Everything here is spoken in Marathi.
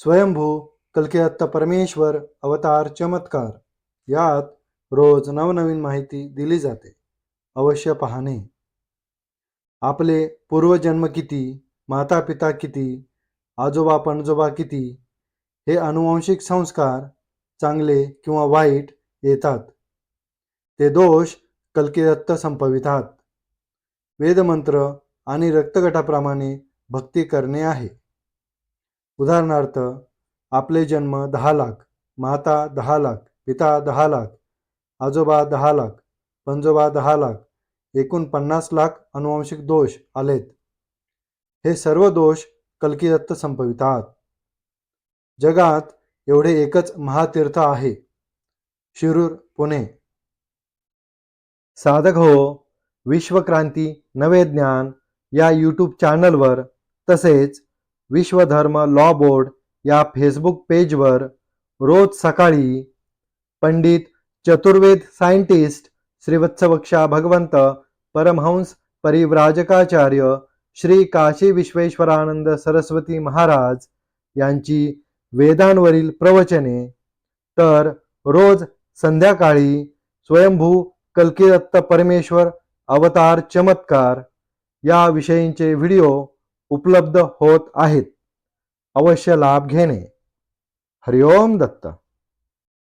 स्वयंभू कल्किदत्त परमेश्वर अवतार चमत्कार यात रोज नवनवीन माहिती दिली जाते. अवश्य पाहणे. आपले पूर्वजन्म किती, माता पिता किती, आजोबा पणजोबा किती, हे अनुवांशिक संस्कार चांगले किंवा वाईट येतात. ते दोष कल्किदत्त संपवितात. वेदमंत्र आणि रक्तगटाप्रमाणे भक्ती करणे आहे. उदाहरणार्थ, आपले जन्म 10 लाख, माता 10 लाख, पिता 10 लाख, आजोबा 10 लाख, पणजोबा 10 लाख, एकूण 50 लाख अनुवांशिक दोष आलेत. हे सर्व दोष कल्किदत्त संपवितात. जगात एवढे एकच महातीर्थ आहे, शिरूर, पुणे. साधक हो, विश्वक्रांती नवे ज्ञान या यूट्यूब चॅनलवर तसेच विश्वधर्म लॉ बोर्ड या फेसबुक पेजवर रोज सकाळी पंडित चतुर्वेद सायंटिस्ट श्रीवत्सवक्षा भगवंत परमहंस परिव्राजकाचार्य श्री काशी विश्वेश्वरानंद सरस्वती महाराज यांची वेदांवरील प्रवचने, तर रोज संध्याकाळी स्वयंभू कल्किदत्त परमेश्वर अवतार चमत्कार या विषयींचे व्हिडिओ उपलब्ध होत आहेत. अवश्य लाभ घेणे. हरिओम दत्त.